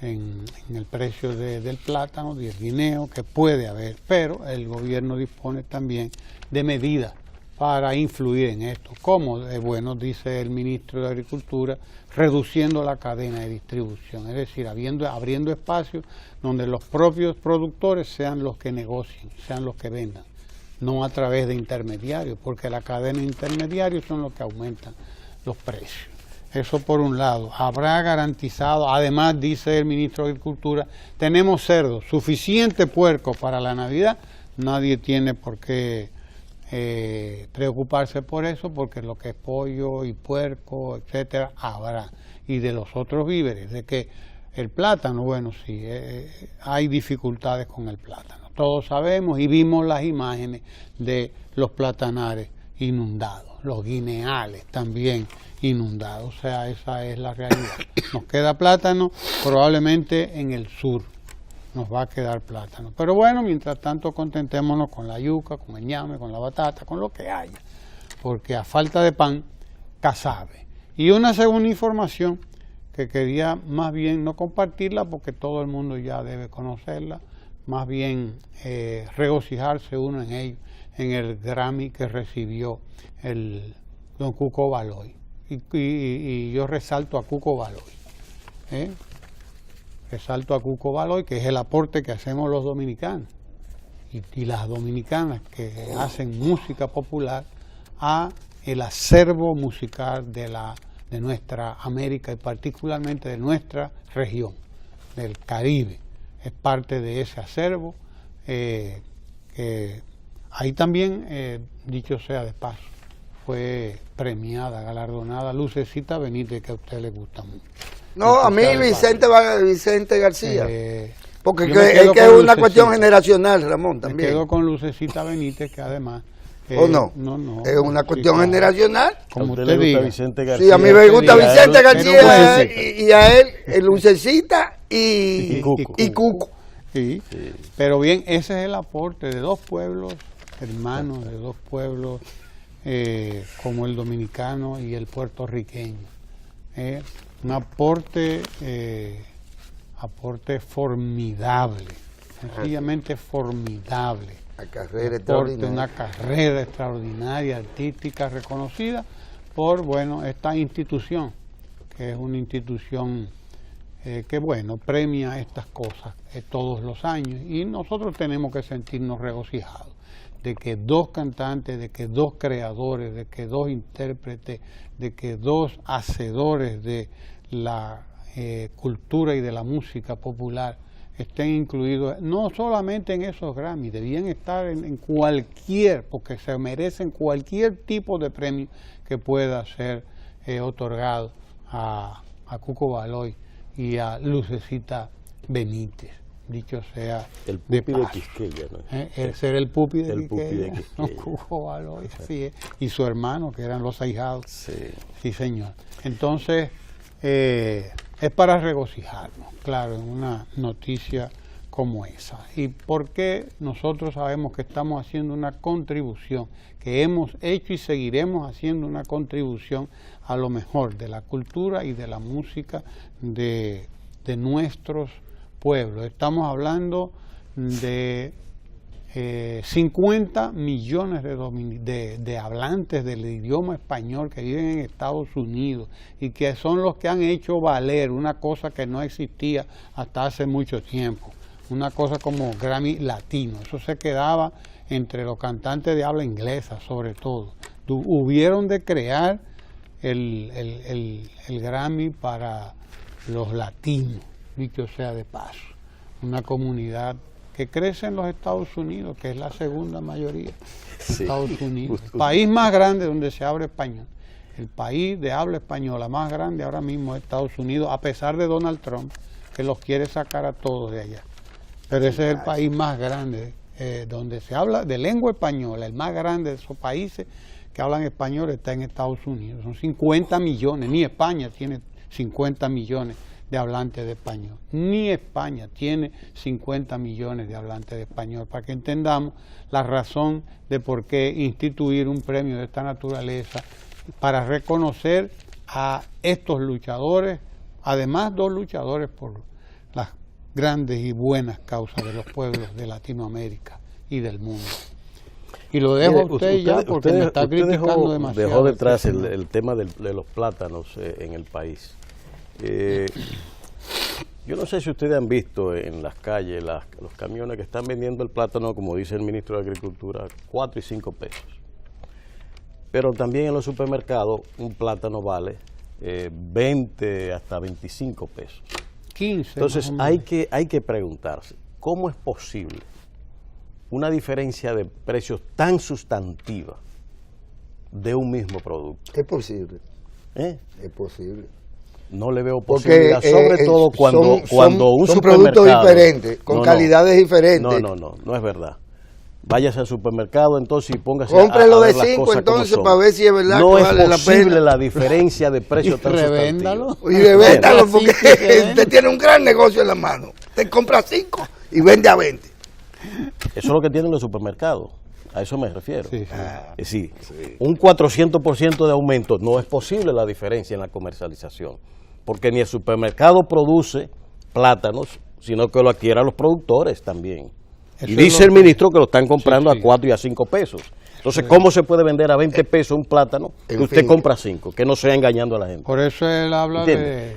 en el precio del plátano, del guineo, que puede haber, pero el gobierno dispone también de medidas para influir en esto. ¿Cómo? Bueno, dice el ministro de Agricultura, reduciendo la cadena de distribución, es decir, abriendo espacios donde los propios productores sean los que negocien, sean los que vendan, no a través de intermediarios, porque la cadena de intermediarios son los que aumentan los precios. Eso por un lado. Habrá garantizado, además, dice el ministro de Agricultura, tenemos cerdos, suficiente puerco para la Navidad, nadie tiene por qué preocuparse por eso, porque lo que es pollo y puerco, etcétera, habrá. Y de los otros víveres, de que el plátano, bueno, sí, hay dificultades con el plátano. Todos sabemos y vimos las imágenes de los platanares inundados, los guineales también inundados, o sea, esa es la realidad. Nos queda plátano probablemente en el sur, nos va a quedar plátano. Pero bueno, mientras tanto contentémonos con la yuca, con el ñame, con la batata, con lo que haya, porque a falta de pan, casabe. Y una segunda información que quería más bien no compartirla porque todo el mundo ya debe conocerla, más bien regocijarse uno en ello, en el Grammy que recibió el don Cuco Baloy. Y yo resalto a Cuco Baloy. Resalto a Cuco Baloy, que es el aporte que hacemos los dominicanos y las dominicanas que hacen música popular a el acervo musical de nuestra América y particularmente de nuestra región, del Caribe. Es parte de ese acervo. Ahí también, dicho sea de paso, fue premiada, galardonada Lucecita Benítez, que a usted le gusta mucho. No, a mí Vicente García. Porque es que es una cuestión generacional, Ramón, también. Me quedo con Lucecita Benítez, que además... ¿O no? No. Es una cuestión generacional. Como usted usted le gusta diga. Vicente García. Sí, a mí me gusta Vicente García Lucecita. y a él, Lucecita y Cuco. Sí. Pero bien, ese es el aporte de dos pueblos hermanos, de dos pueblos como el dominicano y el puertorriqueño. Un aporte formidable, sencillamente formidable. Una carrera extraordinaria, artística, reconocida por, bueno, esta institución, que es una institución que, bueno, premia estas cosas todos los años, y nosotros tenemos que sentirnos regocijados de que dos cantantes, de que dos creadores, de que dos intérpretes, de que dos hacedores de la cultura y de la música popular estén incluidos, no solamente en esos Grammy, debían estar en cualquier, porque se merecen cualquier tipo de premio que pueda ser otorgado a Cuco Baloy y a Lucecita Benítez, dicho sea el pupi de Quisqueya, ¿no? Ser el pupi de Quisqueya. No, Cuco Baloy, sí, y su hermano, que eran los ahijados. Sí, señor. Entonces, es para regocijarnos, claro, en una noticia como esa. ¿Y por qué nosotros sabemos que estamos haciendo una contribución, que hemos hecho y seguiremos haciendo una contribución a lo mejor de la cultura y de la música de nuestros pueblos? Estamos hablando de 50 millones de hablantes del idioma español que viven en Estados Unidos y que son los que han hecho valer una cosa que no existía hasta hace mucho tiempo, una cosa como Grammy Latino. Eso se quedaba entre los cantantes de habla inglesa, sobre todo. Hubieron de crear el Grammy para los latinos, dicho sea de paso, una comunidad que crece en los Estados Unidos, que es la segunda mayoría de Estados Unidos, el país más grande donde se habla español, el país de habla española más grande ahora mismo es Estados Unidos, a pesar de Donald Trump, que los quiere sacar a todos de allá. Pero ese es el país más grande donde se habla de lengua española, el más grande de esos países que hablan español está en Estados Unidos. Son 50 millones, ni España tiene 50 millones de hablantes de español, ni España tiene 50 millones de hablantes de español, para que entendamos la razón de por qué instituir un premio de esta naturaleza para reconocer a estos luchadores, además dos luchadores por las grandes y buenas causas de los pueblos de Latinoamérica y del mundo. Y lo dejo a usted ya porque me está criticando demasiado. Dejó detrás el tema de los plátanos en el país. Yo no sé si ustedes han visto en las calles los camiones que están vendiendo el plátano, como dice el ministro de Agricultura, 4 y 5 pesos. Pero también en los supermercados un plátano vale 20 hasta 25 pesos. 15. Entonces hay que preguntarse, ¿cómo es posible una diferencia de precios tan sustantiva de un mismo producto. Es posible. ¿Eh? Es posible. No le veo posibilidad, sobre todo cuando un son supermercado... productos diferentes, con calidades diferentes. No es verdad. Váyase al supermercado entonces y póngase Cómprelo a ver de las 5 cosas entonces como son. para ver si es verdad no que vale la pena. Es posible la diferencia de precio tan revéndalo. sustantiva. Y revéndalo Sí, porque sí, usted tiene un gran negocio en la mano. Usted compra 5 y vende a 20. Eso es lo que tienen los supermercados. A eso me refiero. Sí, sí. Es decir, un 400% de aumento no es posible la diferencia en la comercialización, porque ni el supermercado produce plátanos, sino que lo adquieran los productores también. Eso Y es dice lo el ministro que lo están comprando Sí, sí. a 4 y a 5 pesos. Entonces, ¿cómo se puede vender a 20 pesos un plátano que En usted fin. compra 5? Que no sea engañando a la gente. Por eso él habla ¿Entiende? de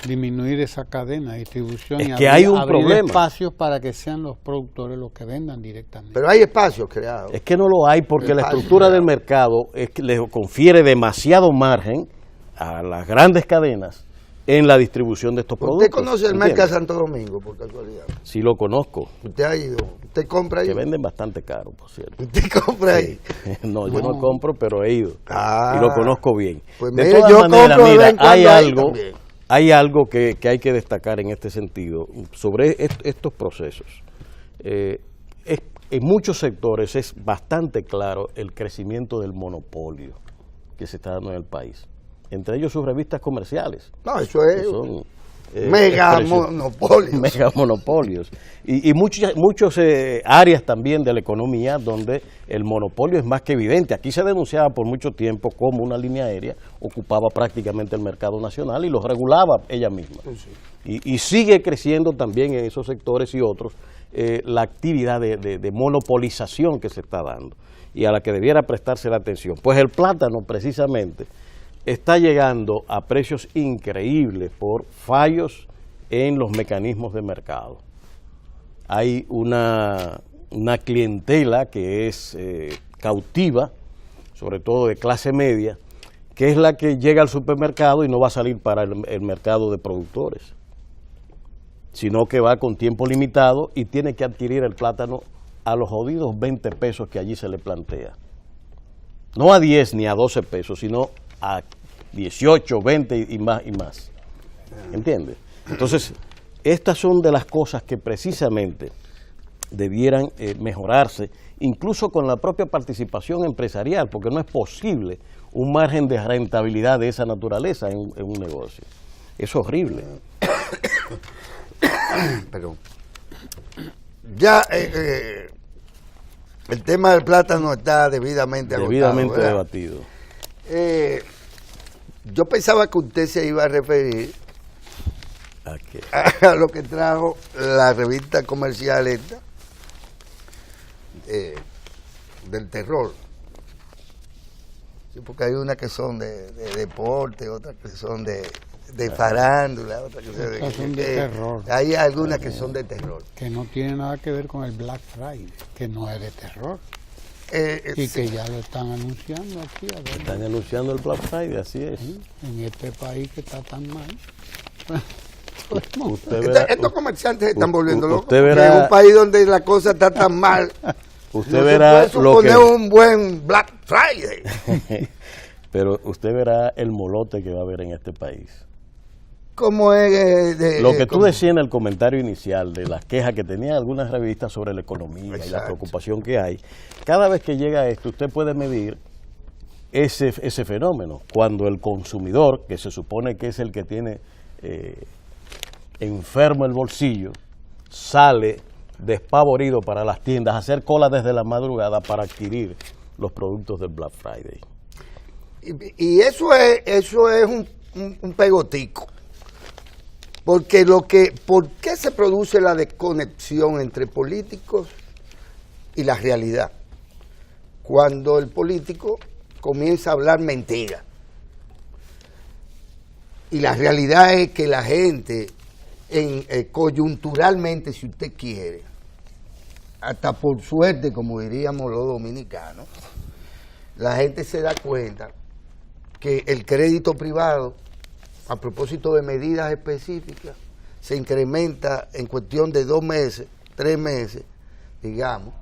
disminuir esa cadena de distribución Es y que hay un abrir problema. espacios para que sean los productores los que vendan directamente. Pero hay espacios creados. Es que no lo hay porque la Espacio, estructura claro. del mercado es que le confiere demasiado margen a las grandes cadenas en la distribución de estos productos. ¿Usted conoce el ¿entiende? mercado de Santo Domingo, por casualidad? Sí lo conozco, ¿Usted ha ido? ¿Usted compra ahí? que venden bastante caro, por cierto. ¿Usted compra ahí? No, yo no compro, pero he ido Ah. y lo conozco bien. Pues de mire, todas yo maneras, compro de vez mira, en cuando ahí también. hay algo que hay que destacar en este sentido sobre estos procesos. En muchos sectores es bastante claro el crecimiento del monopolio que se está dando en el país. Entre ellos sus revistas comerciales. No, eso es que son, mega expresiones- monopolios. Mega monopolios. Y muchas áreas también de la economía donde el monopolio es más que evidente. Aquí se denunciaba por mucho tiempo cómo una línea aérea ocupaba prácticamente el mercado nacional y lo regulaba ella misma. Y sigue creciendo también en esos sectores y otros la actividad de monopolización que se está dando y a la que debiera prestarse la atención. Pues el plátano precisamente está llegando a precios increíbles por fallos en los mecanismos de mercado. Hay una clientela que es cautiva, sobre todo de clase media, que es la que llega al supermercado y no va a salir para el mercado de productores, sino que va con tiempo limitado y tiene que adquirir el plátano a los jodidos 20 pesos que allí se le plantea. No a 10 ni a 12 pesos, sino a 18, 20 y más. ¿Entiendes? Entonces, estas son de las cosas que precisamente debieran mejorarse, incluso con la propia participación empresarial, porque no es posible un margen de rentabilidad de esa naturaleza en un negocio. Es horrible. Pero ya el tema del plátano está debidamente agotado, Debidamente ¿verdad? debatido. Yo pensaba que usted se iba a referir ¿A qué? a lo que trajo la revista comercial esta del terror. Sí, porque hay unas que son de deporte, otras que son de farándula, otras que son de terror. Hay algunas que son de terror. Que no tiene nada que ver con el Black Friday, que no es de terror. Y Sí. que ya lo están anunciando aquí. A ver, Están anunciando el Black Friday, así es. en este país que está tan mal. Usted verá, Estos comerciantes se están volviendo locos. usted porque verá- en un país donde la cosa está tan mal, usted no verá se puede lo que... suponer un buen Black Friday. Pero usted verá el molote que va a haber en este país. ¿Cómo es? Lo que tú cómo? decías en el comentario inicial de las quejas que tenían algunas revistas sobre la economía y la Exacto. preocupación que hay, cada vez que llega esto usted puede medir ese fenómeno, cuando el consumidor, que se supone que es el que tiene enfermo el bolsillo, sale despavorido para las tiendas a hacer cola desde la madrugada para adquirir los productos del Black Friday. Y eso es un pegotico. Porque ¿por qué se produce la desconexión entre políticos y la realidad? Cuando el político comienza a hablar mentiras. Y la realidad es que la gente, coyunturalmente, si usted quiere, hasta por suerte, como diríamos los dominicanos, la gente se da cuenta que el crédito privado, a propósito de medidas específicas, se incrementa en cuestión de 2 meses, 3 meses, digamos,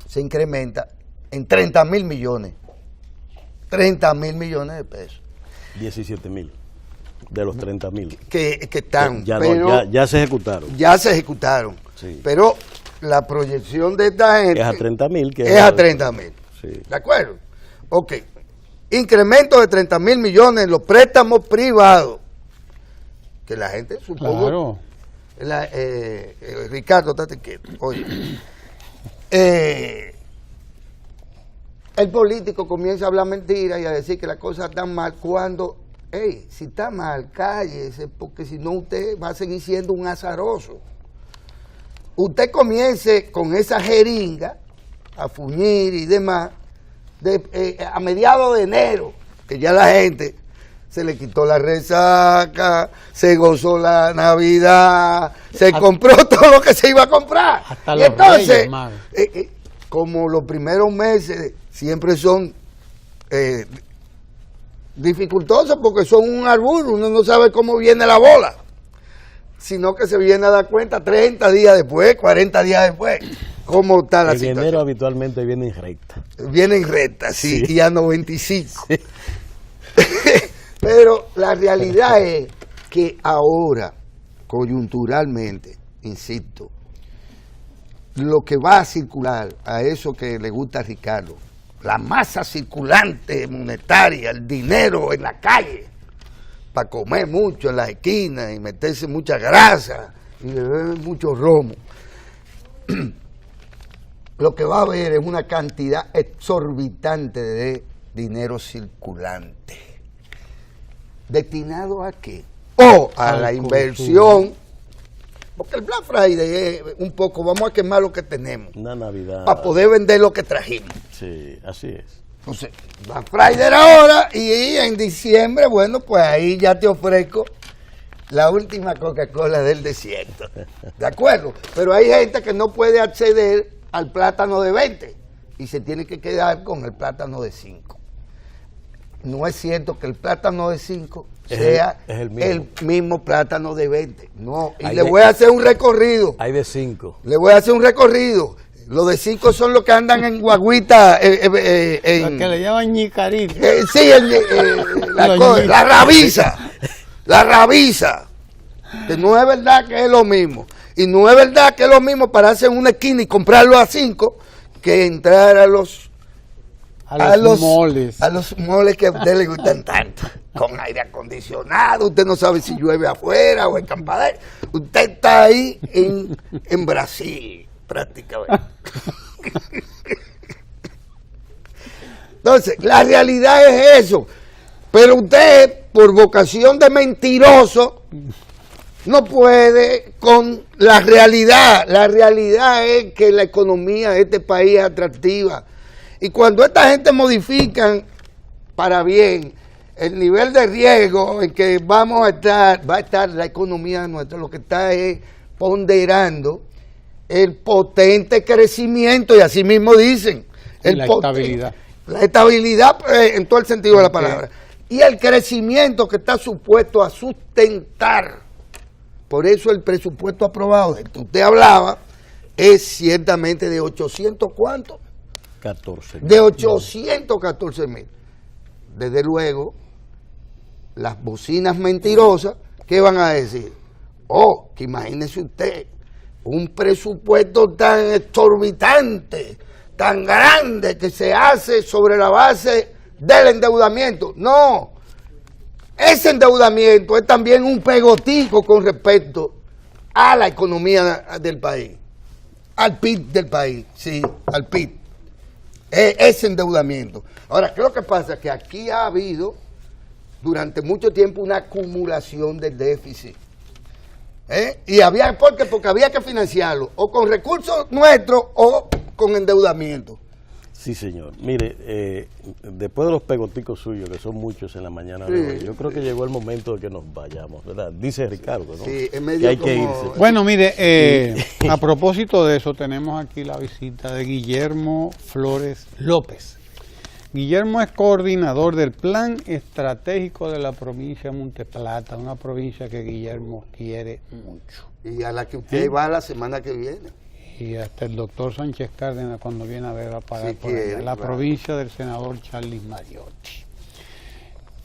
se incrementa en 30.000 millones. 30.000 millones de pesos. 17.000 de los 30.000. Que están. Ya se ejecutaron. Ya se ejecutaron. Sí. Pero la proyección de esta gente... Es a 30.000. Es a 30.000. Sí. ¿De acuerdo? Ok. Incremento de 30.000 millones en los préstamos privados. Que la gente, supongo... Claro. Ricardo, estate quieto. Oye. El político comienza a hablar mentiras y a decir que las cosas están mal cuando, si está mal, cállese, porque si no usted va a seguir siendo un azaroso. Usted comience con esa jeringa a fuñir y demás, a mediados de enero, que ya la gente se le quitó la resaca, se gozó la Navidad, se compró todo lo que se iba a comprar. Hasta y los entonces, Reyes, como los primeros meses siempre son dificultosos porque son un arburo, uno no sabe cómo viene la bola, sino que se viene a dar cuenta 30 días después, 40 días después, cómo está la situación. El dinero habitualmente viene en recta. Viene en recta, sí, Sí. y a 95. Sí. Pero la realidad es que ahora, coyunturalmente, insisto, lo que va a circular, a eso que le gusta a Ricardo, la masa circulante monetaria, el dinero en la calle, para comer mucho en las esquinas y meterse mucha grasa y beber mucho romo. Lo que va a haber es una cantidad exorbitante de dinero circulante. ¿Destinado a qué? O a la inversión, porque el Black Friday es un poco, vamos a quemar lo que tenemos, Una Navidad. para poder vender lo que trajimos. Sí, así es. Entonces, Black Friday ahora y en diciembre, bueno, pues ahí ya te ofrezco la última Coca-Cola del desierto. ¿De acuerdo? Pero hay gente que no puede acceder al plátano de 20 y se tiene que quedar con el plátano de 5. No es cierto que el plátano de 5 sea el mismo plátano de 20. No, y Hay le de- voy a hacer un recorrido. Hay de 5. Le voy a hacer un recorrido. Los de 5 son los que andan en guaguita. Lo que le llaman ñicarito. Sí, la rabiza. La rabiza. Que no es verdad que es lo mismo. Y no es verdad que es lo mismo pararse en una esquina y comprarlo a 5 que entrar a los moles. A los moles que a usted le gustan tanto. Con aire acondicionado. Usted no sabe si llueve afuera o en Campadero. Usted está ahí en Brasil, prácticamente. Entonces, la realidad es eso. Pero usted, por vocación de mentiroso, no puede con la realidad. La realidad es que la economía de este país es atractiva. Y cuando esta gente modifican para bien el nivel de riesgo en que va a estar la economía nuestra, lo que está es ponderando el potente crecimiento, y así mismo dicen. La estabilidad. La estabilidad en todo el sentido de la palabra. Y el crecimiento que está supuesto a sustentar. Por eso el presupuesto aprobado del que usted hablaba es ciertamente de 800 ¿cuánto? 14. De 814.000. Desde luego, las bocinas mentirosas, ¿qué van a decir? Oh, que imagínese usted, un presupuesto tan exorbitante, tan grande, que se hace sobre la base del endeudamiento. No, ese endeudamiento es también un pegotico con respecto a la economía del país, al PIB del país, sí, al PIB. Ese endeudamiento. Ahora, ¿qué es lo que pasa? Que aquí ha habido durante mucho tiempo una acumulación del déficit. Y había, ¿por qué? Porque había que financiarlo, o con recursos nuestros o con endeudamiento. Sí, señor. Mire, después de los pegoticos suyos, que son muchos en la mañana de hoy, yo creo que llegó el momento de que nos vayamos, ¿verdad? Dice Ricardo, ¿no? Sí, es medio que hay como... que irse. Bueno, mire, a propósito de eso, tenemos aquí la visita de Guillermo Flores López. Guillermo es coordinador del Plan Estratégico de la provincia de Monteplata, una provincia que Guillermo quiere mucho. Y a la que usted va la semana que viene. Y hasta el doctor Sánchez Cárdenas cuando viene a ver va a parar Sí, por allá. La claro. provincia del senador Charlie Mariotti.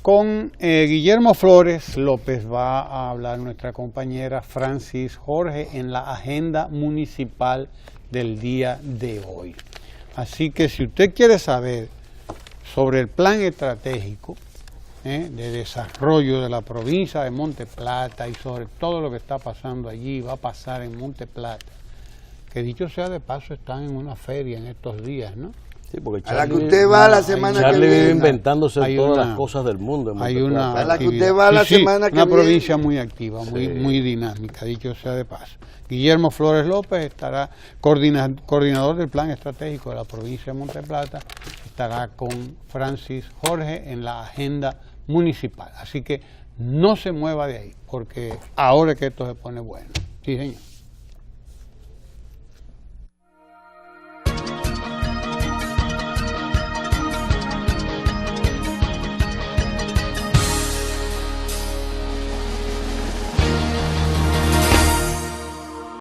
Con Guillermo Flores López va a hablar nuestra compañera Francis Jorge en la agenda municipal del día de hoy. Así que si usted quiere saber sobre el plan estratégico de desarrollo de la provincia de Monte Plata y sobre todo lo que está pasando allí, va a pasar en Monte Plata, que dicho sea de paso están en una feria en estos días, ¿no? Sí, porque A la que Charlie, usted va la semana que Charlie vive viene. inventándose Hay todas una- las cosas del mundo. En Hay Monte una Plata. A la que actividad. usted va la semana que una viene. provincia muy activa, muy, Sí. muy dinámica, dicho sea de paso. Guillermo Flores López estará coordinador del plan estratégico de la provincia de Monte Plata, estará con Francis Jorge en la agenda municipal. Así que no se mueva de ahí, porque ahora es que esto se pone bueno. Sí, señor.